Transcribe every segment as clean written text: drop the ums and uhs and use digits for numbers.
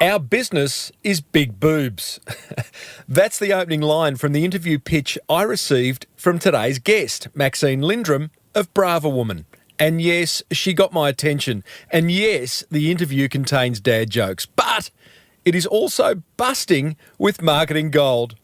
Our business is big boobs. That's the opening line from the interview pitch I received from today's guest, Maxine Windram of Brava Woman. And yes, she got my attention. And yes, the interview contains dad jokes. But it is also busting with marketing gold.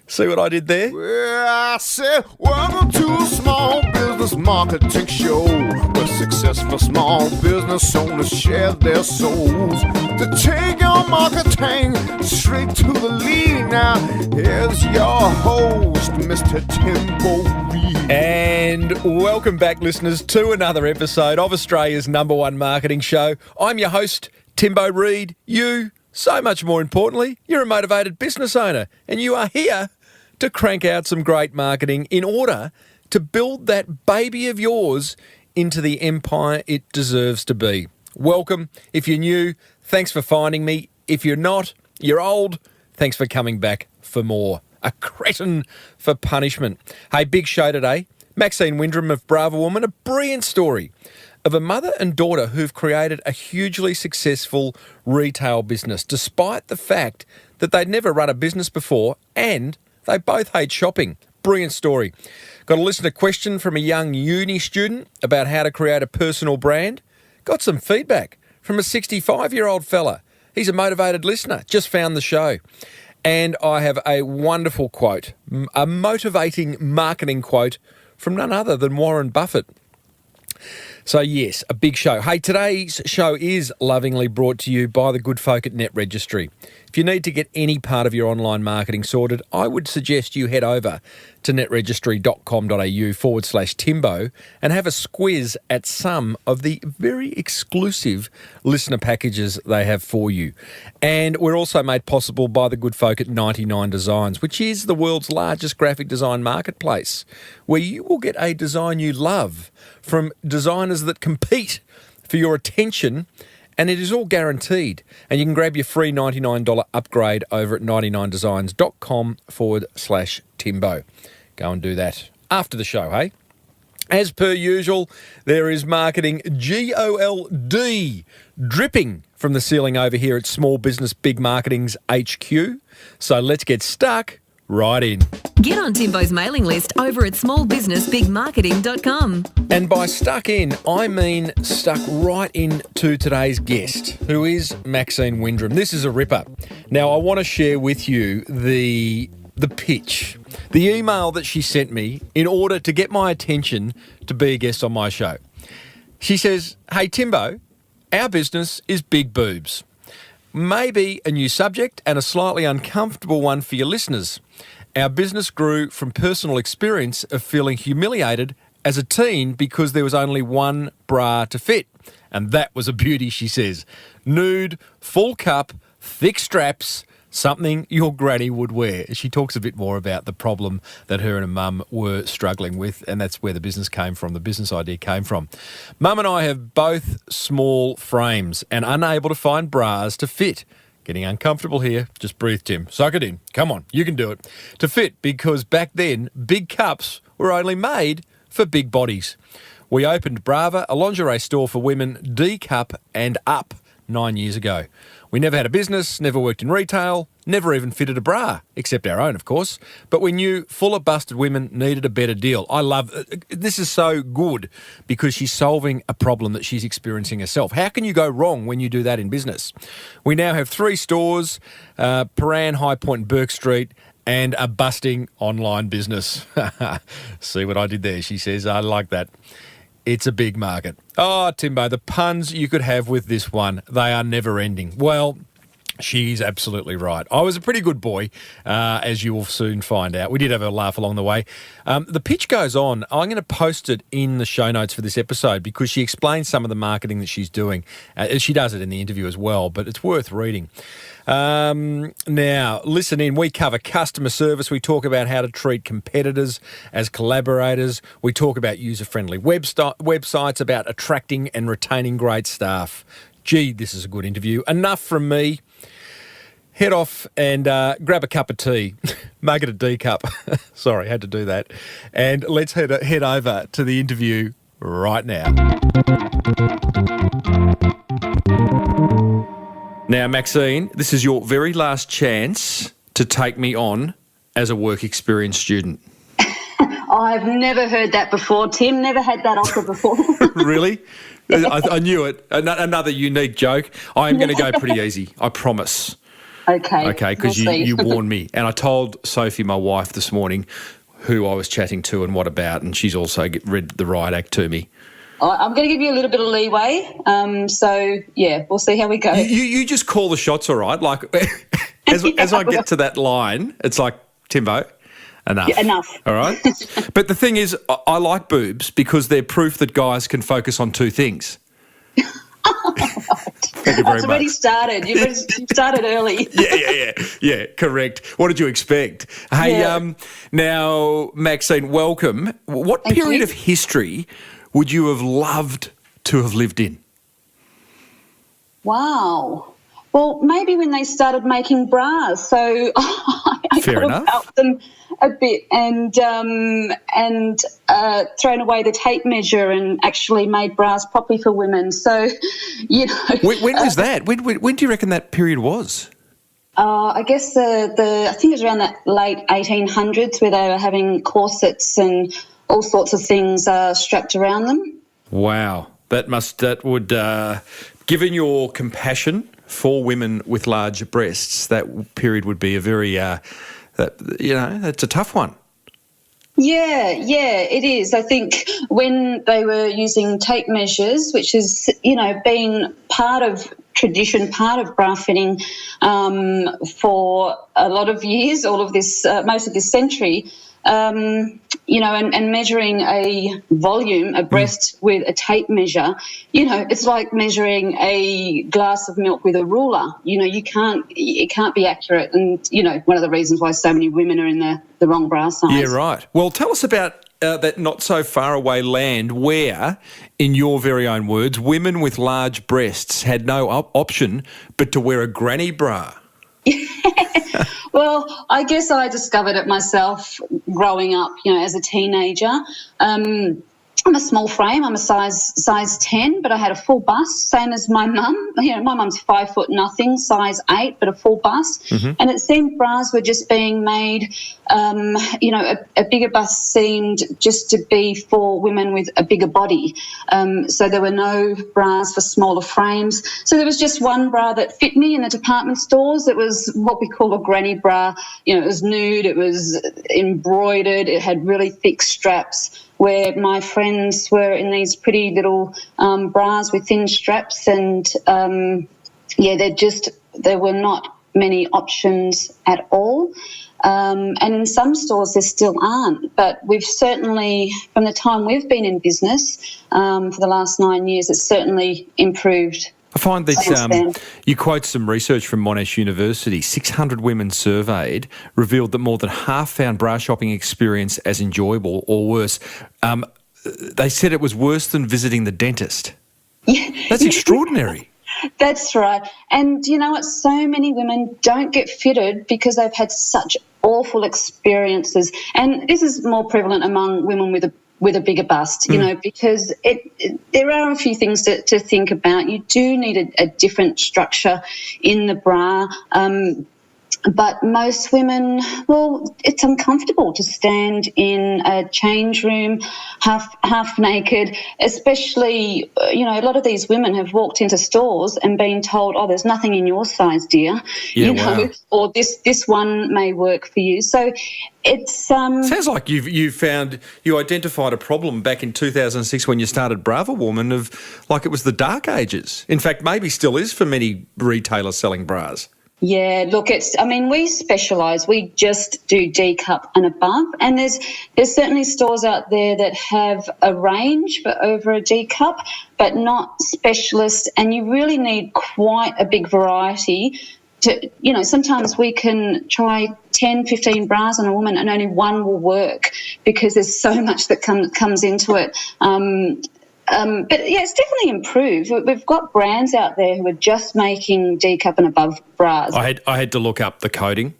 See what I did there? Well, I said, welcome to a small business marketing show where successful small business owners share their souls to take your marketing straight to the lead. Now, here's your host, Mr. Timbo Reid. And welcome back, listeners, to another episode of Australia's #1 marketing show. I'm your host, Timbo Reid. You, so much more importantly, you're a motivated business owner, and you are here to crank out some great marketing in order to build that baby of yours into the empire it deserves to be. Welcome. If you're new, thanks for finding me. If you're not, you're old, thanks for coming back for more. A cretin for punishment. Hey, big show today. Maxine Windram of Brava Woman, a brilliant story of a mother and daughter who've created a hugely successful retail business, despite the fact that they'd never run a business before and they both hate shopping. Brilliant story. Got a listener question from a young uni student about how to create a personal brand. Got some feedback from a 65-year-old fella. He's a motivated listener, just found the show. And I have a wonderful quote, a motivating marketing quote from none other than Warren Buffett. So yes, a big show. Hey, today's show is lovingly brought to you by the good folk at Net Registry. If you need to get any part of your online marketing sorted, I would suggest you head over to netregistry.com.au/Timbo and have a squiz at some of the very exclusive listener packages they have for you. And we're also made possible by the good folk at 99 Designs, which is the world's largest graphic design marketplace, where you will get a design you love from designers that compete for your attention, and it is all guaranteed. And you can grab your free $99 upgrade over at 99designs.com/Timbo. Go and do that after the show, hey? As per usual, there is marketing GOLD dripping from the ceiling over here at Small Business Big Marketing's HQ. So let's get stuck right in. Get on Timbo's mailing list over at smallbusinessbigmarketing.com. And by stuck in, I mean stuck right into today's guest, who is Maxine Windram. This is a ripper. Now, I want to share with you the pitch, the email that she sent me in order to get my attention to be a guest on my show. She says, "Hey, Timbo, our business is big boobs. Maybe a new subject and a slightly uncomfortable one for your listeners. Our business grew from personal experience of feeling humiliated as a teen because there was only one bra to fit. And that was a beauty," she says. "Nude, full cup, thick straps, something your granny would wear." She talks a bit more about the problem that her and her mum were struggling with, and that's where the business came from, the business idea came from. "Mum and I have both small frames and unable to find bras to fit." Getting uncomfortable here. Just breathe, Tim. Suck it in. Come on, you can do it. "To fit because back then, big cups were only made for big bodies. We opened Brava, a lingerie store for women D cup and up 9 years ago. We never had a business, never worked in retail, never even fitted a bra, except our own, of course. But we knew fuller busted women needed a better deal." I love this. Is so good because she's solving a problem that she's experiencing herself. How can you go wrong when you do that in business? "We now have 3 stores, Paran, High Point and Burke Street, and a busting online business." See what I did there, she says. I like that. "It's a big market." Oh, Timbo, the puns you could have with this one, they are never ending. Well, she's absolutely right. I was a pretty good boy, as you will soon find out. We did have a laugh along the way. The pitch goes on. I'm going to post it in the show notes for this episode because she explains some of the marketing that she's doing. She does it in the interview as well, but it's worth reading. Now, listen in. We cover customer service. We talk about how to treat competitors as collaborators. We talk about user-friendly websites, about attracting and retaining great staff. Gee, this is a good interview. Enough from me. Head off and grab a cup of tea. Make it a D cup. Sorry, had to do that. And let's head over to the interview right now. Now, Maxine, this is your very last chance to take me on as a work experience student. I've never heard that before, Tim. Never had that offer before. Really? I knew it. Another unique joke. I am going to go pretty easy, I promise. Okay. Okay, because you warned me. And I told Sophie, my wife, this morning who I was chatting to and what about, and she's also read the riot act to me. I'm going to give you a little bit of leeway. So, yeah, we'll see how we go. You just call the shots, all right? Like, as I get to that line, it's like, Timbo, enough. Yeah, enough. All right? But the thing is, I like boobs because they're proof that guys can focus on two things. Thank you very It's already much. started. You've started early. Yeah, correct. What did you expect? Hey, Yeah. Now, Maxine, welcome. What Thank period you. of history would you have loved to have lived in? Wow. Well, maybe when they started making bras, so I Fair could have enough. helped them a bit and thrown away the tape measure and actually made bras properly for women. So, you know, When was that? When do you reckon that period was? I guess I think it was around that late 1800s where they were having corsets and all sorts of things strapped around them. Wow, that would, given your compassion for women with large breasts, that period would be a very, that's a tough one. Yeah, it is. I think when they were using tape measures, which is, been part of tradition, part of bra fitting for a lot of years, all of this, most of this century, and measuring a volume, a breast with a tape measure, it's like measuring a glass of milk with a ruler. It can't be accurate. And, one of the reasons why so many women are in the wrong bra size. Yeah, right. Well, tell us about that not so far away land where, in your very own words, women with large breasts had no option but to wear a granny bra. Well, I guess I discovered it myself growing up, as a teenager. I'm a small frame. I'm a size 10, but I had a full bust, same as my mum. My mum's 5 foot nothing, size 8, but a full bust. Mm-hmm. And it seemed bras were just being made, a bigger bust seemed just to be for women with a bigger body. So there were no bras for smaller frames. So there was just one bra that fit me in the department stores. It was what we call a granny bra. It was nude, it was embroidered, it had really thick straps, where my friends were in these pretty little bras with thin straps, and there were not many options at all. And in some stores there still aren't, but we've certainly, from the time we've been in business for the last 9 years, it's certainly improved. I find that you quote some research from Monash University. 600 women surveyed revealed that more than half found bra shopping experience as enjoyable or worse. They said it was worse than visiting the dentist. Yeah. That's extraordinary. That's right. And you know what? So many women don't get fitted because they've had such awful experiences. And this is more prevalent among women with a bigger bust, because there are a few things to think about. You do need a different structure in the bra. But most women, well, it's uncomfortable to stand in a change room half naked, especially, a lot of these women have walked into stores and been told, oh, there's nothing in your size, dear, Wow. Or this one may work for you. So it's... Sounds like you identified a problem back in 2006 when you started Brava Woman of like it was the dark ages. In fact, maybe still is for many retailers selling bras. Yeah, look, we specialise. We just do D cup and above, and there's certainly stores out there that have a range for over a D cup, but not specialist, and you really need quite a big variety to, sometimes we can try 10, 15 bras on a woman and only one will work because there's so much that comes into it. But yeah, it's definitely improved. We've got brands out there who are just making D cup and above bras. I had to look up the coding.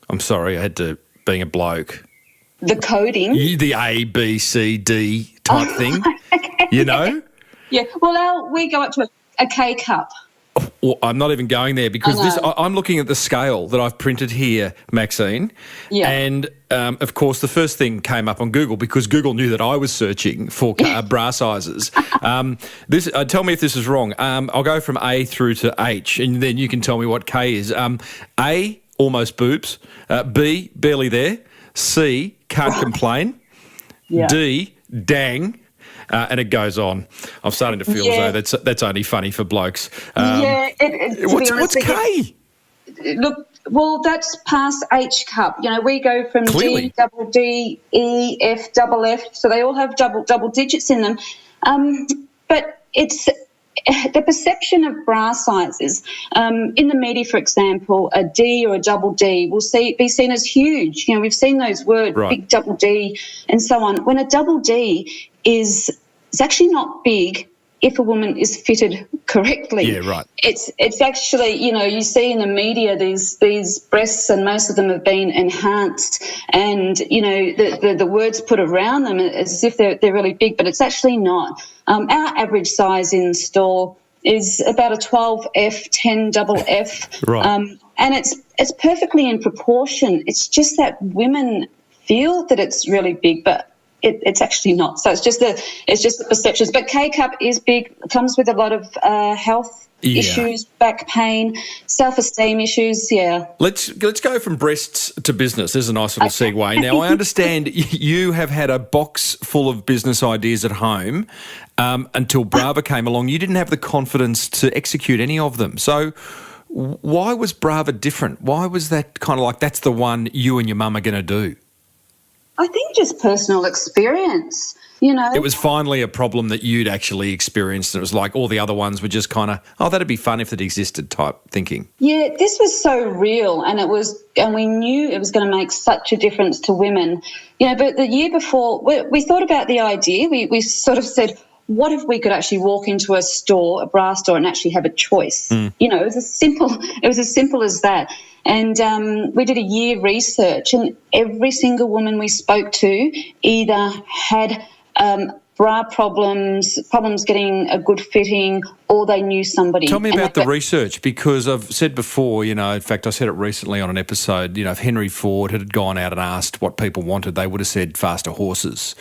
I'm sorry, I had to, being a bloke. The coding? The A, B, C, D type thing, Okay. you know? Yeah, well, we go up to a K cup. Well, I'm not even going there because I'm looking at the scale that I've printed here, Maxine. Yeah. And, of course, the first thing came up on Google because Google knew that I was searching for bra sizes. Tell me if this is wrong. I'll go from A through to H, and then you can tell me what K is. A, almost boobs. B, barely there. C, can't complain. Yeah. D, dang. And it goes on. I'm starting to feel as though that's only funny for blokes. What's K? Look, well, that's past H cup. You know, we go from Clearly. D, double D, E, F, double F. So they all have double digits in them. But it's the perception of bra sizes. In the media, for example, a D or a double D will be seen as huge. You know, we've seen those words, Right. big double D and so on. When a double D it's actually not big if a woman is fitted correctly. Yeah, right. It's actually, you know, you see in the media these breasts, and most of them have been enhanced, and you know the words put around them as if they're really big, but it's actually not. Our average size in store is about a 12F, 10 double F, Right. and it's perfectly in proportion. It's just that women feel that it's really big, but it's actually not. So it's just the perceptions. But K-cup is big. It comes with a lot of health issues, back pain, self-esteem issues. Yeah. Let's go from breasts to business. There's a nice little segue. Now, I understand you have had a box full of business ideas at home until Brava came along. You didn't have the confidence to execute any of them. So why was Brava different? Why was that kind of like that's the one you and your mum are going to do? I think just personal experience, you know. It was finally a problem that you'd actually experienced, and it was like all the other ones were just kind of, oh, that'd be fun if it existed type thinking. Yeah, this was so real, and we knew it was going to make such a difference to women. You know, but the year before, we thought about the idea. We sort of said, what if we could actually walk into a bra store, and actually have a choice? You know, it was as simple as that. And we did a year research, and every single woman we spoke to either had bra problems getting a good fitting, or they knew somebody. Tell me about the research, because I've said before, you know, in fact, I said it recently on an episode, you know, if Henry Ford had gone out and asked what people wanted, they would have said faster horses.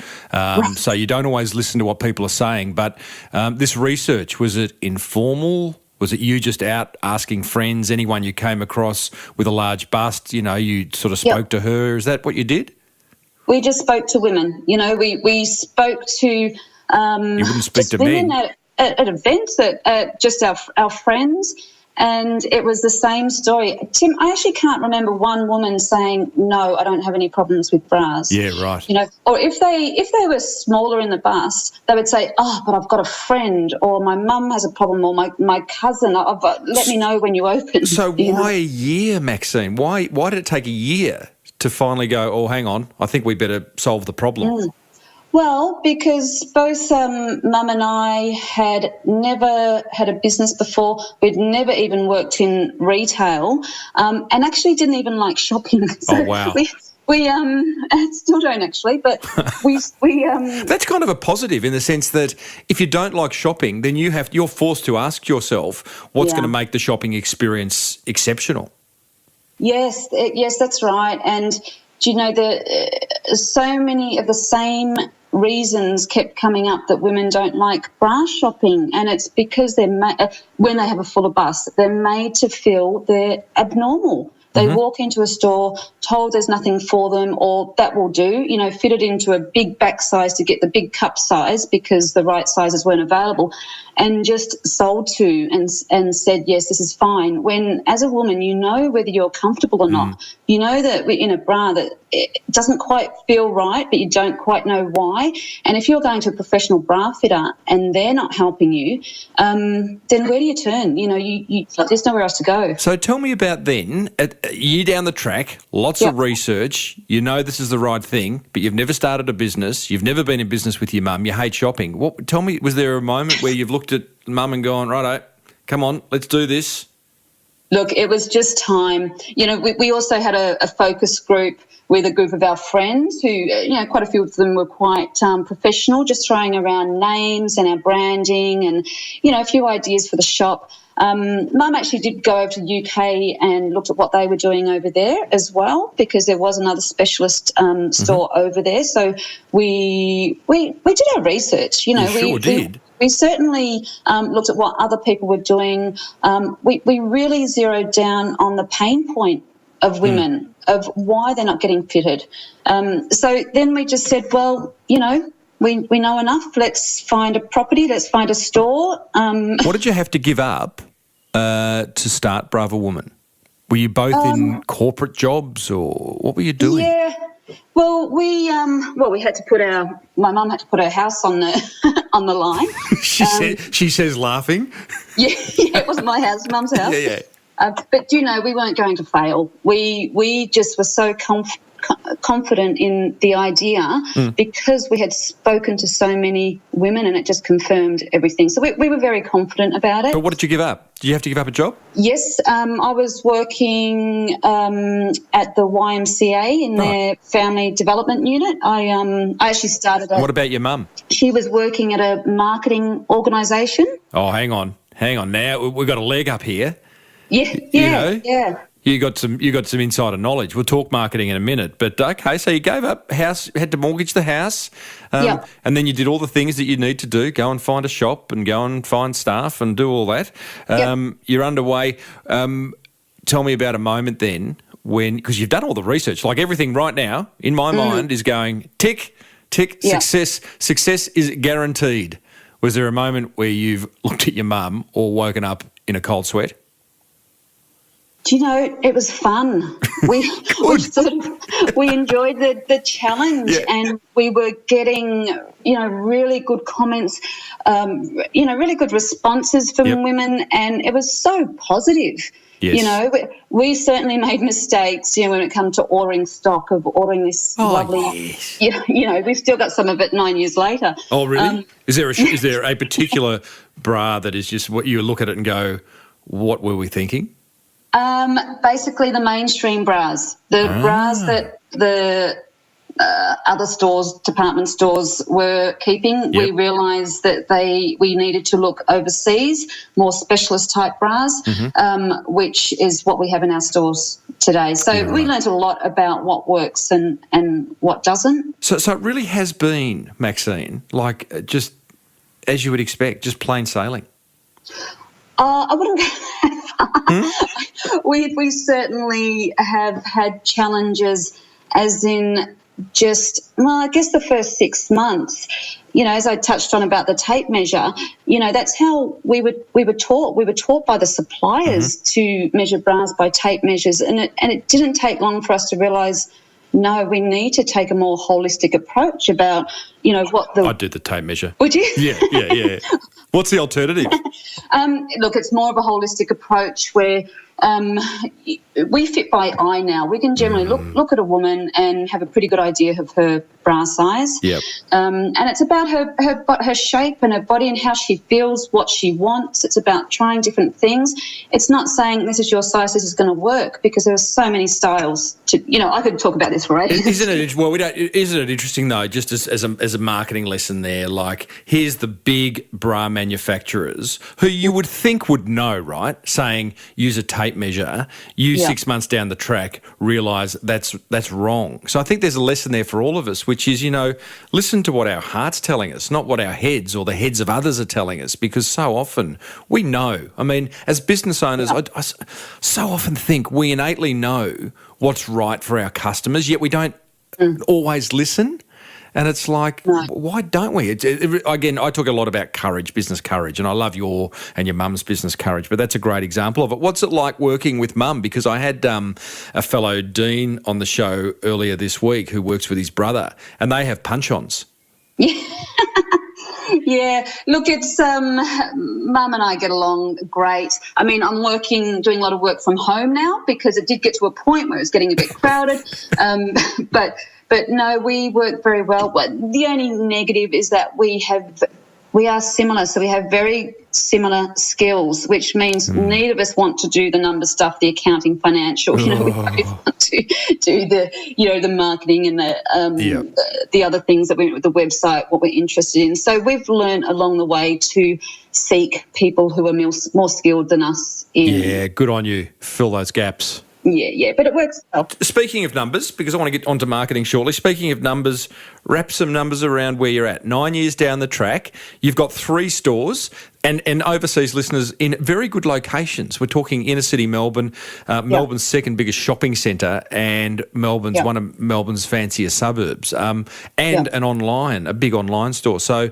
So you don't always listen to what people are saying. But this research, was it informal? Was it you just out asking friends, anyone you came across with a large bust, you know, you sort of spoke to her? Is that what you did? We just spoke to women. You know, we spoke to you wouldn't speak to women men at events, at just our friends, and it was the same story. Tim, I actually can't remember one woman saying, no, I don't have any problems with bras. Yeah, right. You know, or if they were smaller in the bust, they would say, oh, but I've got a friend, or my mum has a problem, or my cousin. Let me know when you open. So why a year, Maxine? Why did it take a year to finally go, oh, hang on, I think we better solve the problem? Well, because both Mum and I had never had a business before. We'd never even worked in retail, and actually didn't even like shopping. So oh, wow. We still don't actually, but we That's kind of a positive in the sense that if you don't like shopping, then you're forced to ask yourself what's going to make the shopping experience exceptional. Yes, that's right. And do you know so many of the same reasons kept coming up that women don't like bra shopping, and it's because when they have a fuller bust, they're made to feel they're abnormal. They walk into a store told there's nothing for them, or that will do, you know, fitted into a big back size to get the big cup size because the right sizes weren't available, and just sold to and said, yes, this is fine. When as a woman, you know whether you're comfortable or not. You know that in a bra that it doesn't quite feel right, but you don't quite know why. And if you're going to a professional bra fitter and they're not helping you, then where do you turn? You know, you there's nowhere else to go. So tell me about then, a year down the track, lots of research, you know this is the right thing, but you've never started a business, you've never been in business with your mum, you hate shopping. Tell me, was there a moment where you've looked at mum and gone, righto, come on, let's do this? Look, it was just time. You know, we also had a focus group with a group of our friends who, quite a few of them were quite professional, just throwing around names and our branding and, a few ideas for the shop. Mum actually did go over to the UK and looked at what they were doing over there as well, because there was another specialist store over there. So we did our research. You sure did. We certainly looked at what other people were doing. We really zeroed down on the pain point of women, of why they're not getting fitted. So then we just said, well, we know enough. Let's find a property. Let's find a store. What did you have to give up to start Brava Woman? Were you both in corporate jobs, or what were you doing? Yeah. Well, we had to my mum had to put her house on the on the line. She says laughing. Yeah, it wasn't my house, Mum's house. Yeah. But we weren't going to fail. We just were so confident in the idea because we had spoken to so many women, and it just confirmed everything. So we were very confident about it. But what did you give up? Did you have to give up a job? Yes, I was working at the YMCA in their family development unit. I actually started. What about your mum? She was working at a marketing organisation. Oh, hang on. Now we've got a leg up here. Yeah. You got some insider knowledge. We'll talk marketing in a minute. But okay, so you gave up house, had to mortgage the house, and then you did all the things that you need to do. Go and find a shop and go and find staff and do all that. You're underway. Tell me about a moment then when, because you've done all the research, like everything right now in my mind is going tick, tick, success is guaranteed. Was there a moment where you've looked at your mum or woken up in a cold sweat? Do you know, it was fun. We enjoyed the challenge, and we were getting, really good comments, really good responses from women, and it was so positive. Yes. We certainly made mistakes, when it comes to ordering stock, of ordering this lovely, we've still got some of it 9 years later. Oh, really? Is there a particular bra that is just what you look at it and go, what were we thinking? Basically the mainstream bras, the bras that the other stores, department stores were keeping. We realised that we needed to look overseas, more specialist type bras, which is what we have in our stores today. So we learnt a lot about what works and what doesn't. So it really has been, Maxine, like just as you would expect, just plain sailing. I wouldn't go that far. We certainly have had challenges, as in I guess the first 6 months, as I touched on about the tape measure, that's how we were taught. We were taught by the suppliers to measure bras by tape measures, and it didn't take long for us to realise, no, we need to take a more holistic approach about, what the... I'd do the tape measure. Would you? Yeah. What's the alternative? Look, it's more of a holistic approach where we fit by eye now. We can generally look at a woman and have a pretty good idea of her bra size. Yep. And it's about her shape and her body and how she feels, what she wants. It's about trying different things. It's not saying this is your size, this is going to work, because there are so many styles. I could talk about this for ages. Isn't it interesting though? Just as a marketing lesson there, like here's the big bra manufacturers who you would think would know, right? Saying use a tape measure. You 6 months down the track realise that's wrong. So I think there's a lesson there for all of us, which is, listen to what our heart's telling us, not what our heads or the heads of others are telling us, because so often we know. I mean, as business owners, I so often think we innately know what's right for our customers, yet we don't always listen. And it's like, why don't we? Again, I talk a lot about courage, business courage, and I love your and your mum's business courage, but that's a great example of it. What's it like working with mum? Because I had a fellow dean on the show earlier this week who works with his brother, and they have punch-ons. Yeah, look, it's Mum and I get along great. I mean, I'm doing a lot of work from home now, because it did get to a point where it was getting a bit crowded. But no, we work very well. But the only negative is that we are similar, so we have very similar skills, which means neither of us want to do the number stuff, the accounting, financial. We both want to do the marketing and the other things that the website, what we're interested in. So we've learned along the way to seek people who are more skilled than us. Yeah, good on you. Fill those gaps. Yeah, but it works well. Speaking of numbers, because I want to get onto marketing shortly, speaking of numbers, wrap some numbers around where you're at. 9 years down the track, you've got 3 stores and overseas listeners in very good locations. We're talking inner city Melbourne, Melbourne's second biggest shopping centre, and Melbourne's one of Melbourne's fancier suburbs, and a big online store. So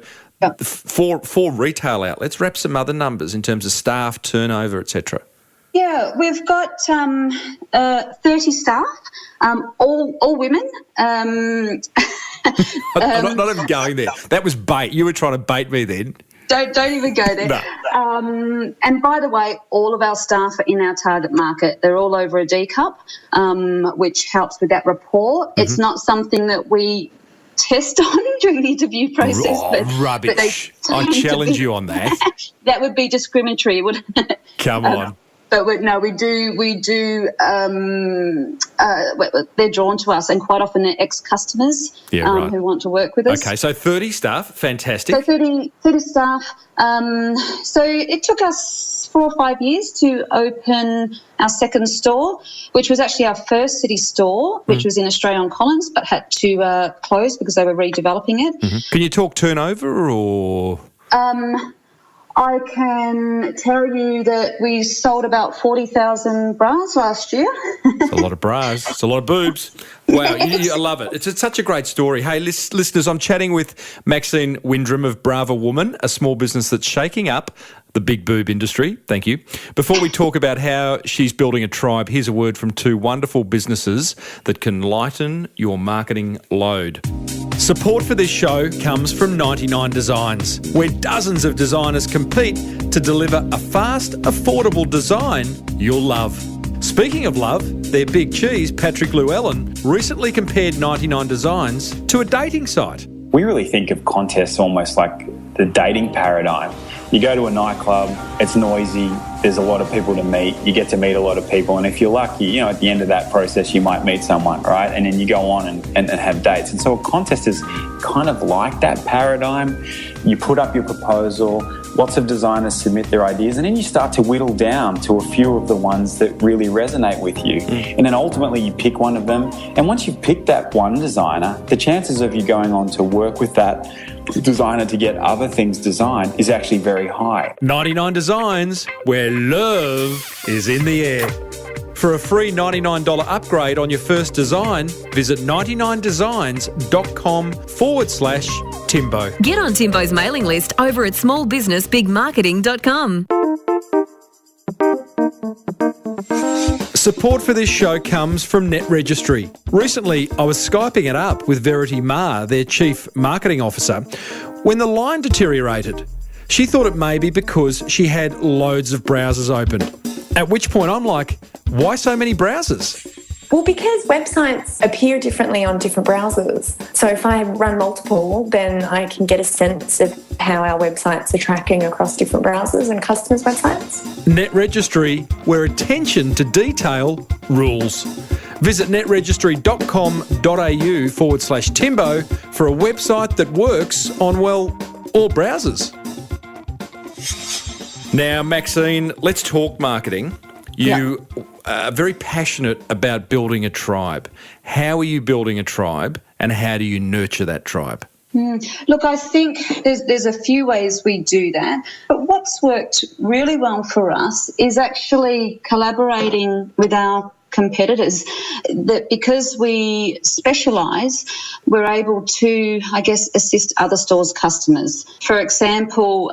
four retail outlets. Wrap some other numbers in terms of staff, turnover, etc. Yeah, we've got 30 staff, all women. I'm not even going there. That was bait. You were trying to bait me then. Don't even go there. No. And by the way, all of our staff are in our target market. They're all over a D cup, which helps with that rapport. Mm-hmm. It's not something that we test on during the interview process. Rubbish. I challenge you on that. That would be discriminatory, wouldn't it? Come on. But we do. They're drawn to us, and quite often they're ex-customers who want to work with us. Okay, so 30 staff, fantastic. So 30 staff. So it took us 4 or 5 years to open our second store, which was actually our first city store, which was in Australia on Collins, but had to close because they were redeveloping it. Mm-hmm. Can you talk turnover or? I can tell you that we sold about 40,000 bras last year. It's a lot of bras. It's a lot of boobs. Wow, I love it. It's such a great story. Hey, listeners, I'm chatting with Maxine Windram of Brava Woman, a small business that's shaking up the big boob industry. Thank you. Before we talk about how she's building a tribe, here's a word from 2 wonderful businesses that can lighten your marketing load. Support for this show comes from 99 Designs, where dozens of designers compete to deliver a fast, affordable design you'll love. Speaking of love, their big cheese, Patrick Llewellyn, recently compared 99 Designs to a dating site. We really think of contests almost like the dating paradigm. You go to a nightclub, it's noisy, there's a lot of people to meet, you get to meet a lot of people, and if you're lucky, at the end of that process you might meet someone, right? And then you go on and have dates. And so a contest is kind of like that paradigm. You put up your proposal, lots of designers submit their ideas, and then you start to whittle down to a few of the ones that really resonate with you. And then ultimately you pick one of them, and once you've picked that one designer, the chances of you going on to work with that designer to get other things designed is actually very high. 99 Designs, where love is in the air. For a free $99 upgrade on your first design, visit 99designs.com/Timbo. Get on Timbo's mailing list over at smallbusinessbigmarketing.com. Support for this show comes from Net Registry. Recently, I was Skyping it up with Verity Ma, their Chief Marketing Officer, when the line deteriorated. She thought it may be because she had loads of browsers open. At which point I'm like, why so many browsers? Well, because websites appear differently on different browsers. So if I run multiple, then I can get a sense of how our websites are tracking across different browsers and customers' websites. Net Registry, where attention to detail rules. Visit netregistry.com.au/Timbo for a website that works on, well, all browsers. Now, Maxine, let's talk marketing. You are very passionate about building a tribe. How are you building a tribe, and how do you nurture that tribe? Look, I think there's a few ways we do that. But what's worked really well for us is actually collaborating with our competitors, that because we specialise, we're able to, assist other stores' customers. For example,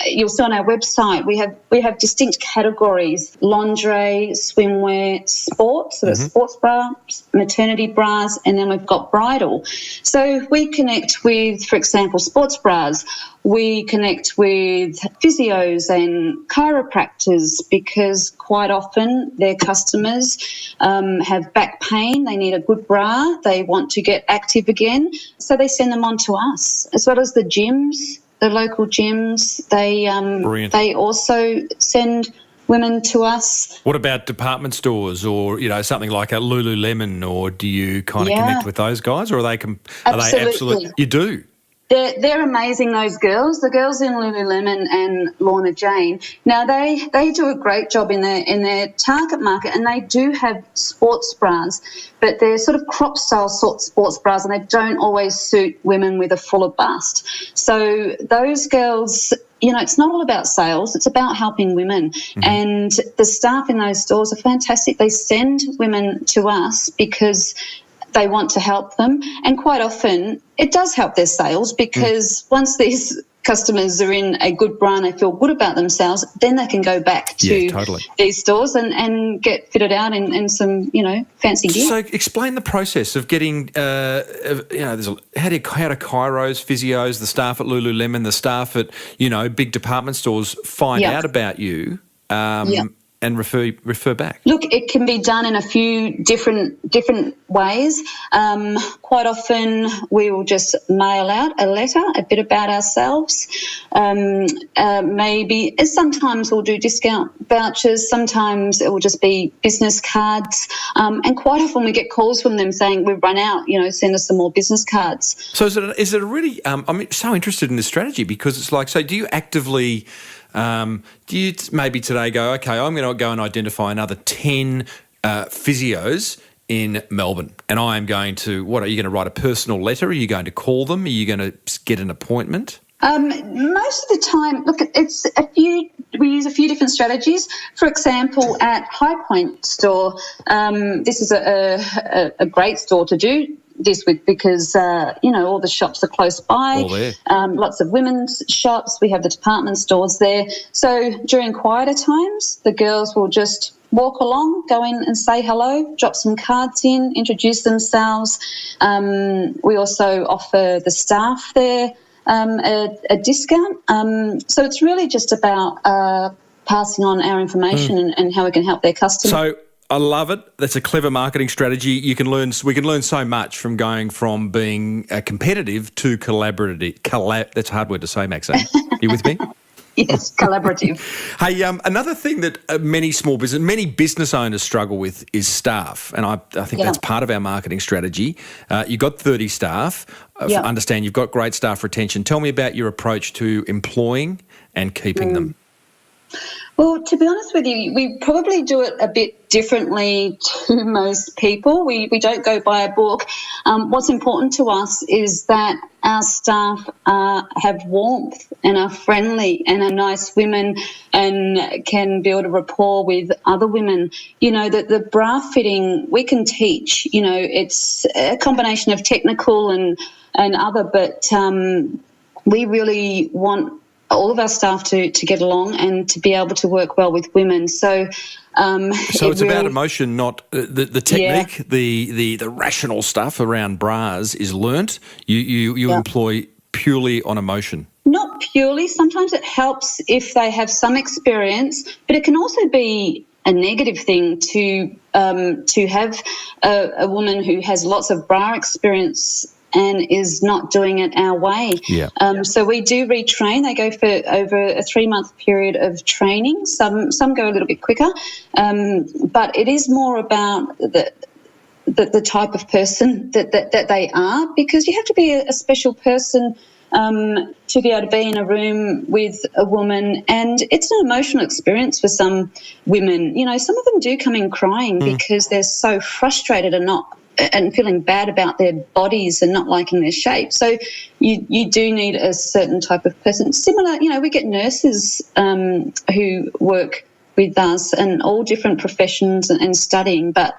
you'll see on our website we have distinct categories: lingerie, swimwear, sports, so sports bras, maternity bras, and then we've got bridal. So we connect with, for example, sports bras. We connect with physios and chiropractors because quite often their customers have back pain, they need a good bra, they want to get active again, so they send them on to us, as well as the gyms. the local gyms. Brilliant. They also send women to us. What about department stores or, something like a Lululemon, or do you kind of connect with those guys, or are they absolutely? You do? They're amazing, those girls. The girls in Lululemon and Lorna Jane. Now they do a great job in their target market, and they do have sports bras, but they're sort of crop style sports bras, and they don't always suit women with a fuller bust. So those girls, it's not all about sales. It's about helping women. Mm-hmm. And the staff in those stores are fantastic. They send women to us because they want to help them. And quite often it does help their sales, because once these customers are in a good bra and they feel good about themselves, then they can go back to these stores and get fitted out in some, fancy gear. So explain the process of getting, how do chiros, physios, the staff at Lululemon, the staff at, big department stores find out about you and refer back? Look, it can be done in a few different ways. Quite often we will just mail out a letter, a bit about ourselves. Maybe sometimes we'll do discount vouchers. Sometimes it will just be business cards. And quite often we get calls from them saying, we've run out, send us some more business cards. So is it a really, I'm so interested in this strategy, because it's like, so do you actively... do you maybe today go, okay, I'm going to go and identify another 10 physios in Melbourne, and I am going to, are you going to write a personal letter? Are you going to call them? Are you going to get an appointment? Most of the time, look, we use a few different strategies. For example, at High Point store, this is a great store to do this with, because all the shops are close by. All there. Lots of women's shops. We have the department stores there. So during quieter times, the girls will just walk along, go in and say hello, drop some cards in, introduce themselves. We also offer the staff there a discount. So it's really just about passing on our information and how we can help their customers. So I love it. That's a clever marketing strategy. We can learn so much from going from being competitive to collaborative. That's a hard word to say, Maxine. You with me? Yes, collaborative. Hey, another thing that many business owners struggle with is staff, and I think that's part of our marketing strategy. You've got 30 staff. Understand you've got great staff retention. Tell me about your approach to employing and keeping them. Well, to be honest with you, we probably do it a bit differently to most people. We don't go by a book. What's important to us is that our staff have warmth and are friendly and are nice women and can build a rapport with other women. The bra fitting we can teach. It's a combination of technical and other, but we really want all of our staff to get along and to be able to work well with women. So it's about emotion, not the technique. The rational stuff around bras is learnt. You employ purely on emotion. Not purely. Sometimes it helps if they have some experience, but it can also be a negative thing to have a woman who has lots of bra experience and is not doing it our way. Yeah. So we do retrain. They go for over a 3-month period of training. Some go a little bit quicker, but it is more about the type of person that they are, because you have to be a special person to be able to be in a room with a woman, and it's an emotional experience for some women. Some of them do come in crying because they're so frustrated and feeling bad about their bodies and not liking their shape. So you do need a certain type of person. Similar, we get nurses who work with us and all different professions and studying, but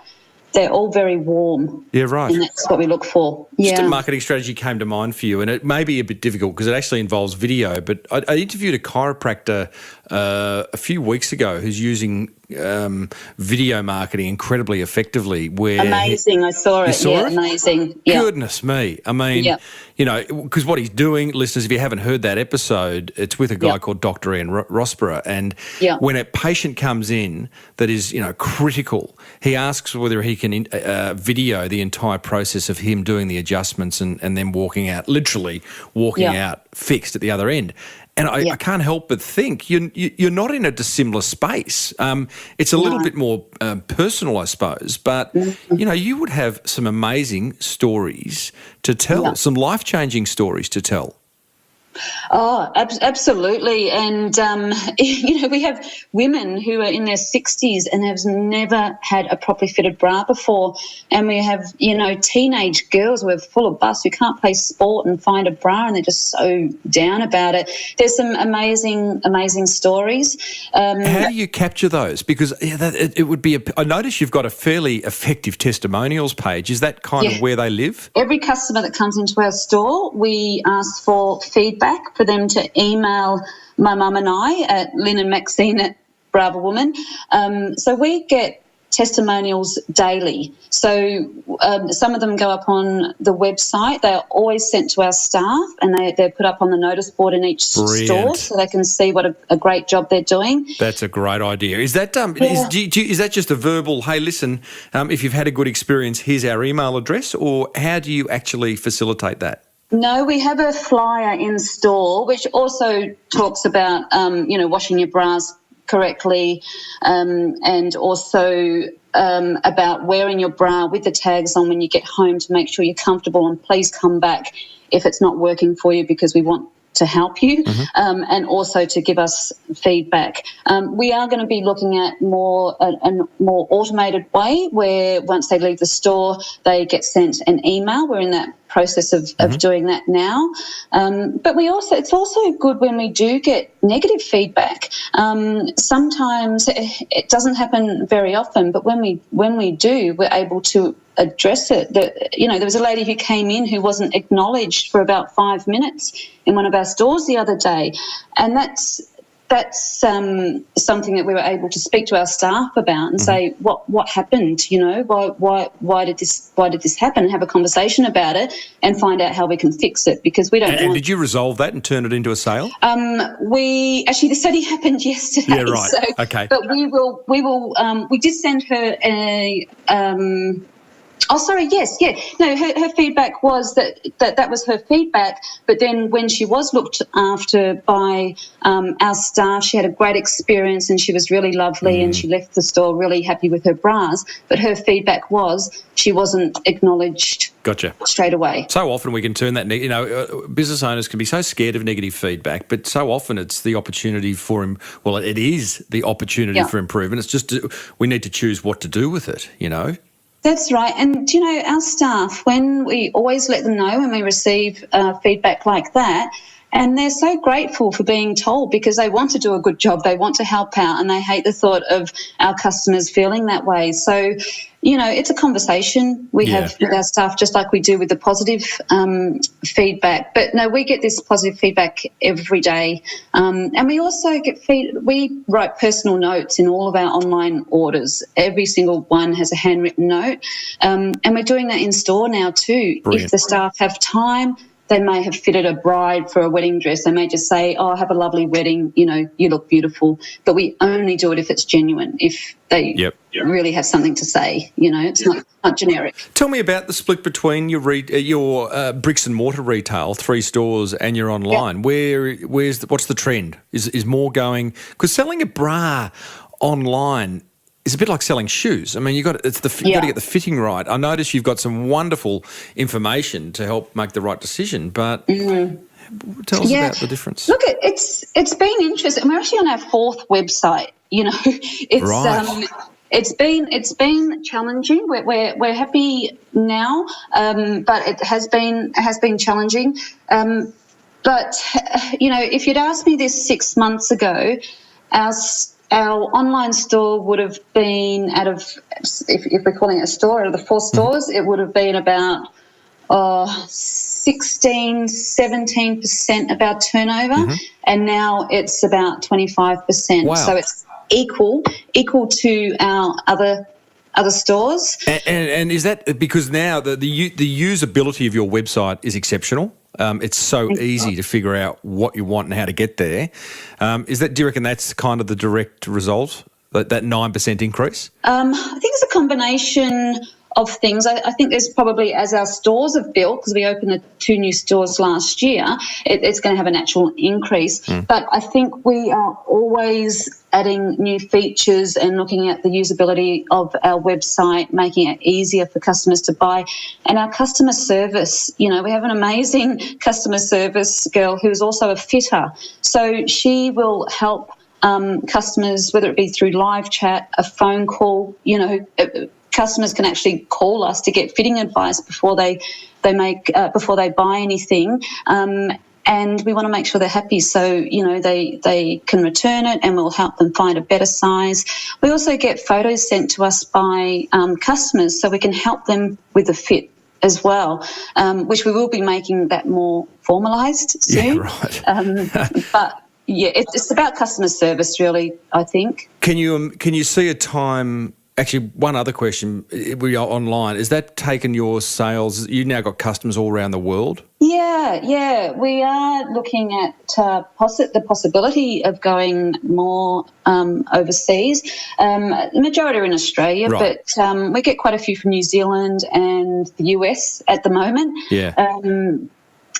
they're all very warm. Yeah, right. And that's what we look for. Yeah. Just a marketing strategy came to mind for you, and it may be a bit difficult because it actually involves video, but I interviewed a chiropractor a few weeks ago who's using video marketing incredibly effectively. Where Amazing. I saw it. You saw it? Amazing. Yeah. Goodness me. I mean, because what he's doing, listeners, if you haven't heard that episode, it's with a guy called Dr. Ian Rossborough. And when a patient comes in that is, critical, he asks whether he can video the entire process of him doing the adjustments and then walking out, literally walking out fixed at the other end. And I can't help but think you're not in a dissimilar space. It's a little bit more personal, I suppose, but, you would have some amazing stories to tell, some life-changing stories to tell. Oh, absolutely. And, we have women who are in their 60s and have never had a properly fitted bra before. And we have, teenage girls who are full of bust who can't play sport and find a bra and they're just so down about it. There's some amazing stories. How do you capture those? Because it would be I notice you've got a fairly effective testimonials page. Is that kind of where they live? Every customer that comes into our store, we ask for feedback for them to email my mum and I at Lynn and Maxine at Brava Woman. So we get testimonials daily. So some of them go up on the website. They're always sent to our staff and they're put up on the notice board in each store so they can see what a great job they're doing. That's a great idea. Is that is that just a verbal, hey, listen, if you've had a good experience, here's our email address, or how do you actually facilitate that? No, we have a flyer in store which also talks about, washing your bras correctly and also about wearing your bra with the tags on when you get home to make sure you're comfortable, and please come back if it's not working for you because we want to help you and also to give us feedback. We are going to be looking at a more automated way where once they leave the store, they get sent an email. We're in that process of doing that now. But it's also good when we do get negative feedback. Sometimes it doesn't happen very often, but when we do, we're able to address it. There was a lady who came in who wasn't acknowledged for about 5 minutes in one of our stores the other day, and that's something that we were able to speak to our staff about and say what happened, why did this happen, and have a conversation about it and find out how we can fix it, because we don't And did you resolve that and turn it into a sale? The study happened yesterday. Yeah, right. So, okay. But we did send her a her feedback was that was her feedback, but then when she was looked after by our staff, she had a great experience and she was really lovely and she left the store really happy with her bras, but her feedback was she wasn't acknowledged straight away. So often we can turn that, business owners can be so scared of negative feedback, but so often it's the opportunity for him. Well, it is the opportunity for improvement. It's just we need to choose what to do with it, That's right. And, our staff, when we always let them know when we receive feedback like that, and they're so grateful for being told because they want to do a good job, they want to help out, and they hate the thought of our customers feeling that way. So, it's a conversation we have with our staff, just like we do with the positive feedback. But no, we get this positive feedback every day. And we also get we write personal notes in all of our online orders. Every single one has a handwritten note. And we're doing that in store now too. Brilliant. If the staff have time, they may have fitted a bride for a wedding dress. They may just say, have a lovely wedding, you look beautiful. But we only do it if it's genuine, if they really have something to say, it's not generic. Tell me about the split between your bricks and mortar retail, 3 stores, and your online. What's the trend? Is more going, because selling a bra online is a bit like selling shoes. I mean, you got to get the fitting right. I notice you've got some wonderful information to help make the right decision, but tell us about the difference. Look, it's been interesting. We're actually on our 4th website. It's been challenging. We're happy now, but it has been challenging. But if you'd asked me this 6 months ago, our online store would have been if we're calling it a store, out of the 4 stores, it would have been about 6 16-17% of our turnover, and now it's about 25%. Wow. So it's equal to our other stores. And is that because now the usability of your website is exceptional? It's so easy to figure out what you want and how to get there. Do you reckon that's kind of the direct result, that 9% increase? I think it's a combination of things. I think there's probably, as our stores have built, because we opened the 2 new stores last year, it's going to have a natural increase. But I think we are always adding new features and looking at the usability of our website, making it easier for customers to buy. And our customer service, we have an amazing customer service girl who is also a fitter. So she will help customers, whether it be through live chat, a phone call, customers can actually call us to get fitting advice before they buy anything. And we want to make sure they're happy, so they can return it, and we'll help them find a better size. We also get photos sent to us by customers, so we can help them with the fit as well, which we will be making that more formalised soon. Yeah, right. But yeah, it's about customer service, really, I think. Can you see a time? Actually, one other question. We are online. Has that taken your sales? You've now got customers all around the world? Yeah. We are looking at the possibility of going more overseas. The majority are in Australia, right. But we get quite a few from New Zealand and the US at the moment. Yeah.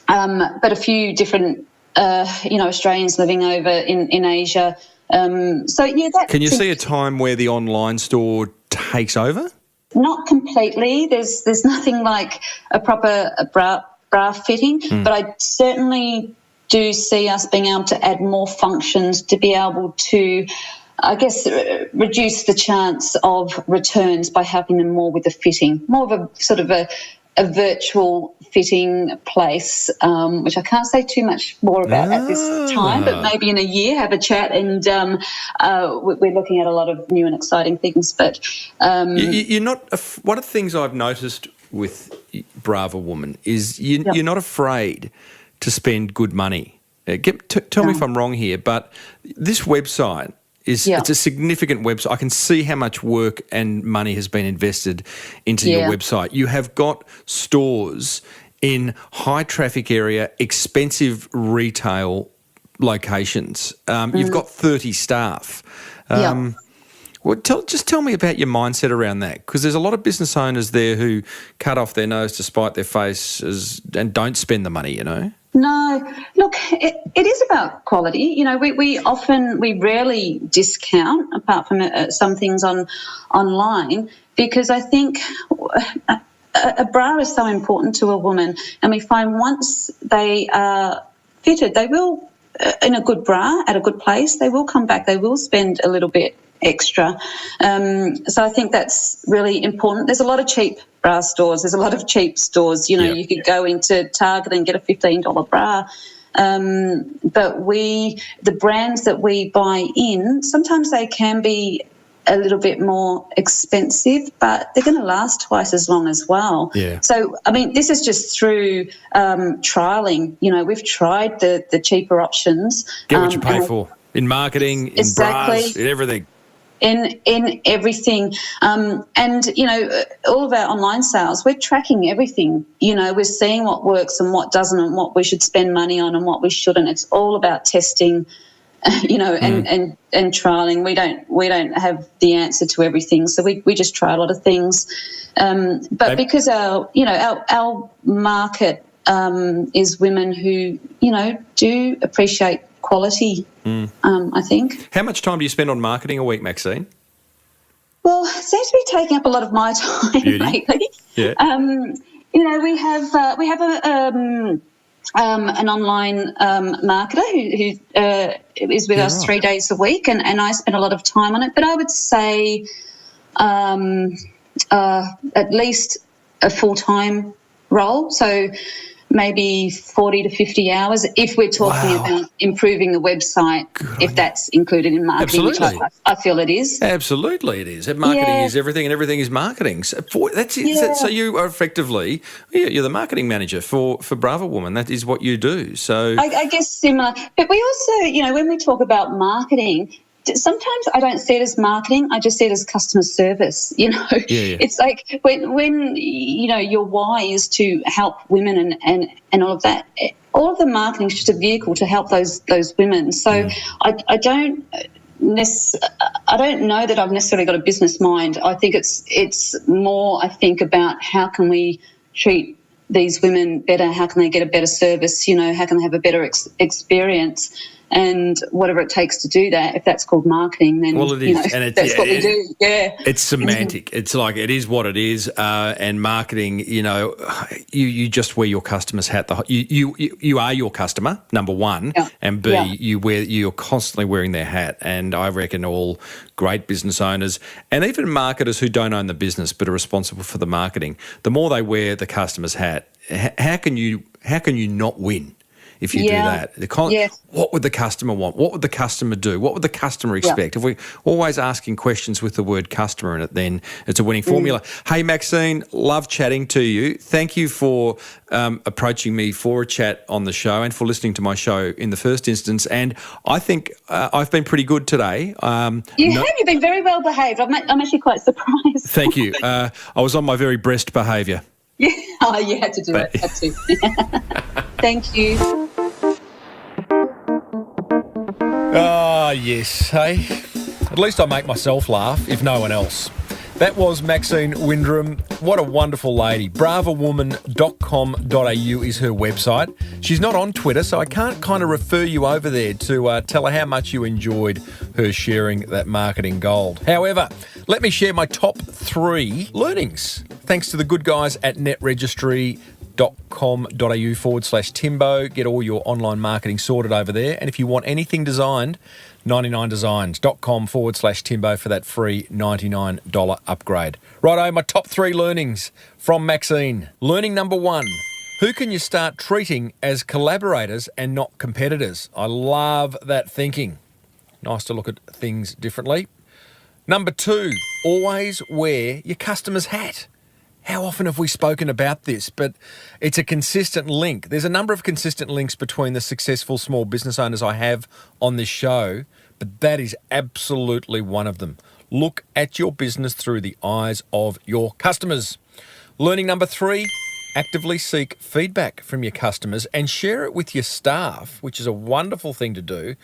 But a few different, Australians living over in Asia. Can you see a time where the online store takes over? Not completely. There's nothing like a proper bra fitting, but I certainly do see us being able to add more functions to be able to, I guess, reduce the chance of returns by helping them more with the fitting, more of a sort of a virtual fitting place, which I can't say too much more about at this time, but maybe in a year have a chat, and we're looking at a lot of new and exciting things. But you're not. One of the things I've noticed with Brava Woman is you're not afraid to spend good money. Tell me if I'm wrong here, but this website it's a significant website. I can see how much work and money has been invested into your website. You have got stores in high traffic area, expensive retail locations. You've got 30 staff. Well, tell me about your mindset around that, because there's a lot of business owners there who cut off their nose to spite their face and don't spend the money, No, look, it is about quality. We rarely discount, apart from some things online, because I think a bra is so important to a woman, and we find once they are fitted, they will, in a good bra at a good place, they will come back. They will spend a little bit extra. So I think that's really important. There's a lot of cheap bra stores. There's a lot of cheap stores. You could go into Target and get a $15 bra. But the brands that we buy in, sometimes they can be a little bit more expensive, but they're going to last twice as long as well. Yeah. So, this is just through trialling. We've tried the cheaper options. Get what you pay for in marketing, in bras, in everything. In everything. And, all of our online sales, we're tracking everything. We're seeing what works and what doesn't, and what we should spend money on and what we shouldn't. It's all about testing, and trialing. We don't have the answer to everything, so we just try a lot of things. But because our market is women who, do appreciate quality, I think. How much time do you spend on marketing a week, Maxine? Well, it seems to be taking up a lot of my time lately. Yeah. We have an online marketer who is with us 3 days a week, and I spend a lot of time on it. But I would say at least a full-time role. So maybe 40 to 50 hours if we're talking about improving the website, if that's included in marketing, Absolutely. which I feel it is. Absolutely, it is. Marketing is everything, and everything is marketing. So that's it. So you are effectively you're the marketing manager for Brava Woman. That is what you do. So I guess similar, but we also, when we talk about marketing, sometimes I don't see it as marketing. I just see it as customer service. It's like when your why is to help women and all of that. All of the marketing is just a vehicle to help those women. So I don't know that I've necessarily got a business mind. I think it's more, I think, about how can we treat these women better, how can they get a better service, how can they have a better experience, and whatever it takes to do that. If that's called marketing, then it is, and that's what we do. Yeah, it's semantic. It's like it is what it is, and marketing. You just wear your customer's hat. You are your customer, number one, and B, you're constantly wearing their hat. And I reckon all great business owners and even marketers who don't own the business but are responsible for the marketing, the more they wear the customer's hat, how can you not win? If you do that, what would the customer want? What would the customer do? What would the customer expect? If we're always asking questions with the word customer in it, then it's a winning formula. Hey, Maxine, love chatting to you. Thank you for approaching me for a chat on the show and for listening to my show in the first instance. And I think I've been pretty good today. You've been very well behaved. I'm actually quite surprised. Thank you. I was on my very best behaviour. Yeah, you had to do it. Had to. Thank you. Ah, yes. Hey, at least I make myself laugh, if no one else. That was Maxine Windram. What a wonderful lady. bravawoman.com.au is her website. She's not on Twitter, so I can't kind of refer you over there to tell her how much you enjoyed her sharing that marketing gold. However, let me share my top 3 learnings. Thanks to the good guys at netregistry.com.au/Timbo. Get all your online marketing sorted over there. And if you want anything designed, 99designs.com/Timbo for that free $99 upgrade. Righto, my top 3 learnings from Maxine. Learning number 1. Who can you start treating as collaborators and not competitors? I love that thinking. Nice to look at things differently. Number 2, always wear your customer's hat. How often have we spoken about this? But it's a consistent link. There's a number of consistent links between the successful small business owners I have on this show, but that is absolutely one of them. Look at your business through the eyes of your customers. Learning number 3, actively seek feedback from your customers and share it with your staff, which is a wonderful thing to do.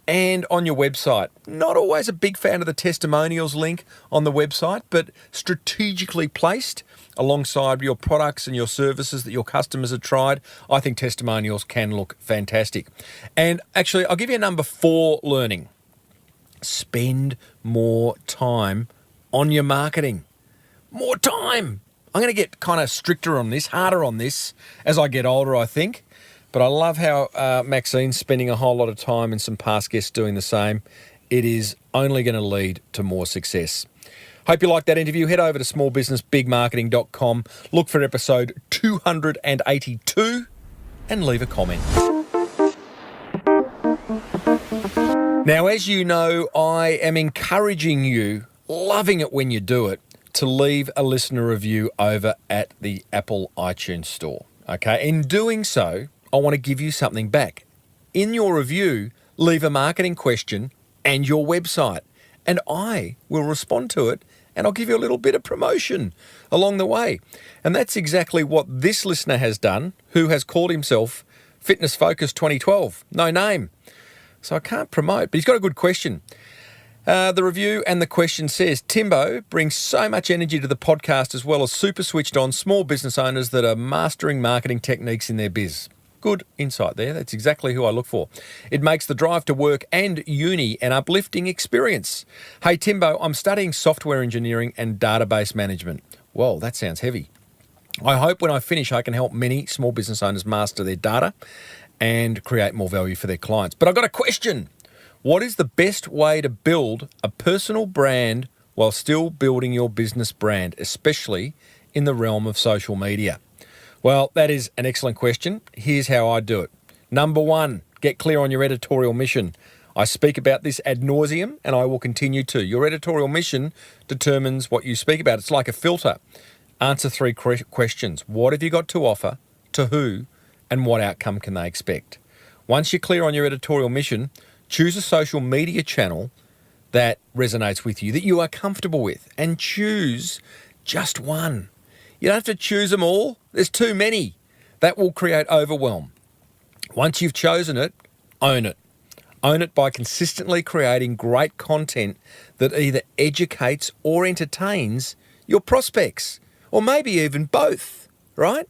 And on your website. Not always a big fan of the testimonials link on the website, but strategically placed alongside your products and your services that your customers have tried, I think testimonials can look fantastic. And actually, I'll give you a number 4 learning. Spend more time on your marketing. More time. I'm going to get kind of stricter on this, harder on this as I get older, I think. But I love how Maxine's spending a whole lot of time and some past guests doing the same. It is only going to lead to more success. Hope you liked that interview. Head over to smallbusinessbigmarketing.com, look for episode 282 and leave a comment. Now, as you know, I am encouraging you, loving it when you do it, to leave a listener review over at the Apple iTunes store. Okay, in doing so, I want to give you something back. In your review, leave a marketing question and your website, and I will respond to it, and I'll give you a little bit of promotion along the way. And that's exactly what this listener has done, who has called himself Fitness Focus 2012. No name. So I can't promote, but he's got a good question. The review and the question says, Timbo brings so much energy to the podcast as well as super switched on small business owners that are mastering marketing techniques in their biz. Good insight there. That's exactly who I look for. It makes the drive to work and uni an uplifting experience. Hey, Timbo, I'm studying software engineering and database management. Whoa, that sounds heavy. I hope when I finish I can help many small business owners master their data and create more value for their clients. But I've got a question. What is the best way to build a personal brand while still building your business brand, especially in the realm of social media? Well, that is an excellent question. Here's how I do it. Number one, get clear on your editorial mission. I speak about this ad nauseum, and I will continue to. Your editorial mission determines what you speak about. It's like a filter. Answer 3 questions. What have you got to offer? To who? And what outcome can they expect? Once you're clear on your editorial mission, choose a social media channel that resonates with you, that you are comfortable with, and choose just one. You don't have to choose them all. There's too many. That will create overwhelm. Once you've chosen it, own it. Own it by consistently creating great content that either educates or entertains your prospects, or maybe even both, right?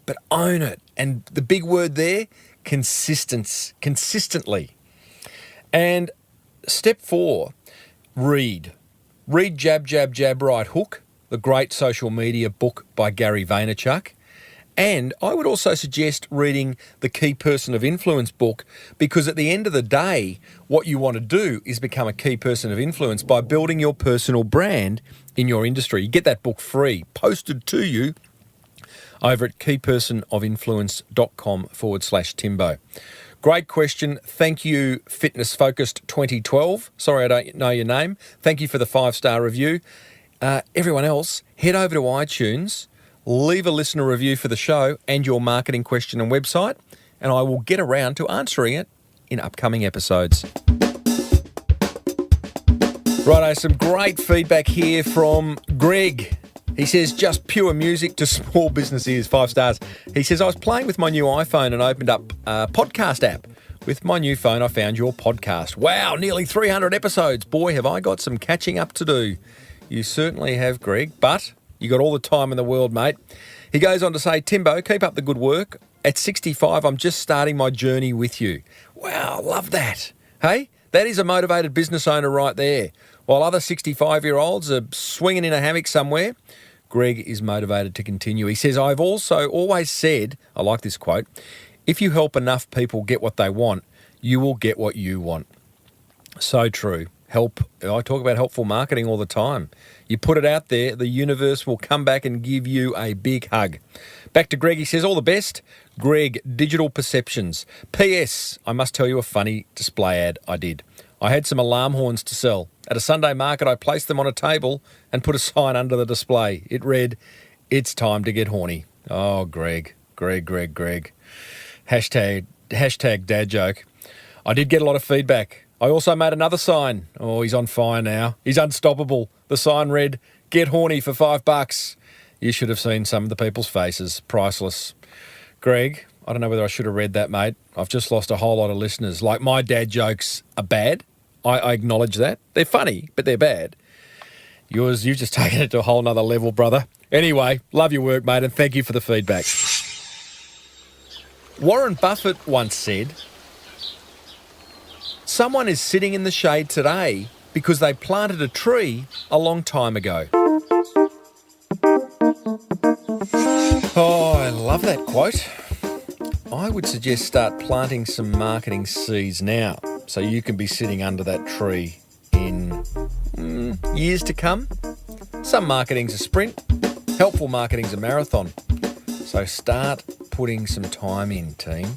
But own it. And the big word there, consistently. And step 4, Reid. Read Jab, Jab, Jab, Right Hook, the great social media book by Gary Vaynerchuk. And I would also suggest reading the Key Person of Influence book, because at the end of the day, what you want to do is become a key person of influence by building your personal brand in your industry. You get that book free, posted to you over at keypersonofinfluence.com/Timbo. Great question. Thank you, Fitness Focused 2012. Sorry I don't know your name. Thank you for the 5-star review. Everyone else, head over to iTunes, leave a listener review for the show and your marketing question and website, and I will get around to answering it in upcoming episodes. Righto, some great feedback here from Greg. He says, just pure music to small business ears, 5 stars. He says, I was playing with my new iPhone and opened up a podcast app. With my new phone, I found your podcast. Wow, nearly 300 episodes. Boy, have I got some catching up to do. You certainly have, Greg, but you got all the time in the world, mate. He goes on to say, Timbo, keep up the good work. At 65, I'm just starting my journey with you. Wow, love that. Hey, that is a motivated business owner right there. While other 65-year-olds are swinging in a hammock somewhere, Greg is motivated to continue. He says, I've also always said, I like this quote, if you help enough people get what they want, you will get what you want. So true. I talk about helpful marketing all the time. You put it out there, the universe will come back and give you a big hug. Back to Greg, he says, all the best. Greg, Digital Perceptions. P.S. I must tell you a funny display ad I did. I had some alarm horns to sell. At a Sunday market, I placed them on a table and put a sign under the display. It read, it's time to get horny. Oh, Greg. Hashtag dad joke. I did get a lot of feedback. I also made another sign. Oh, he's on fire now. He's unstoppable. The sign read, get horny for $5. You should have seen some of the people's faces. Priceless. Greg, I don't know whether I should have read that, mate. I've just lost a whole lot of listeners. Like, my dad jokes are bad. I acknowledge that. They're funny, but they're bad. Yours, you've just taken it to a whole nother level, brother. Anyway, love your work, mate, and thank you for the feedback. Warren Buffett once said, someone is sitting in the shade today because they planted a tree a long time ago. Oh, I love that quote. I would suggest start planting some marketing seeds now so you can be sitting under that tree in years to come. Some marketing's a sprint, helpful marketing's a marathon. So start putting some time in, team.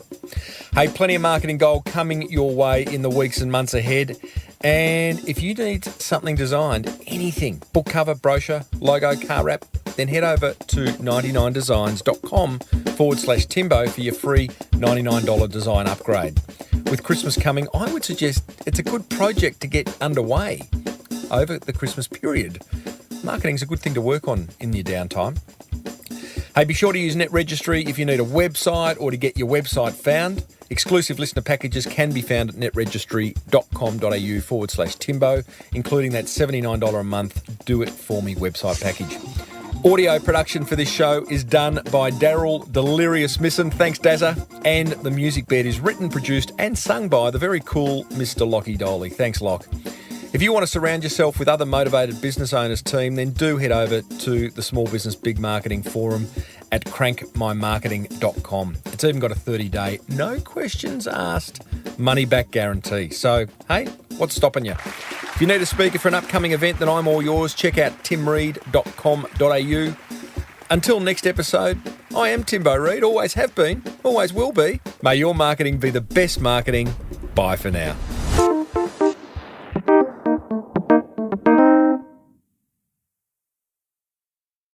Hey, plenty of marketing gold coming your way in the weeks and months ahead. And if you need something designed, anything, book cover, brochure, logo, car wrap, then head over to 99designs.com/Timbo for your free $99 design upgrade. With Christmas coming, I would suggest it's a good project to get underway over the Christmas period. Marketing's a good thing to work on in your downtime. Hey, be sure to use Net Registry if you need a website or to get your website found. Exclusive listener packages can be found at netregistry.com.au/Timbo, including that $79 a month Do It For Me website package. Audio production for this show is done by Daryl Delirious Misson. Thanks, Dazza. And the music bed is written, produced and sung by the very cool Mr. Lockie Doley. Thanks, Lock. If you want to surround yourself with other motivated business owners, team, then do head over to the Small Business Big Marketing Forum at crankmymarketing.com. It's even got a 30-day, no questions asked, money-back guarantee. So, hey, what's stopping you? If you need a speaker for an upcoming event, then I'm all yours. Check out timreid.com.au. Until next episode, I am Timbo Reid, always have been, always will be. May your marketing be the best marketing. Bye for now.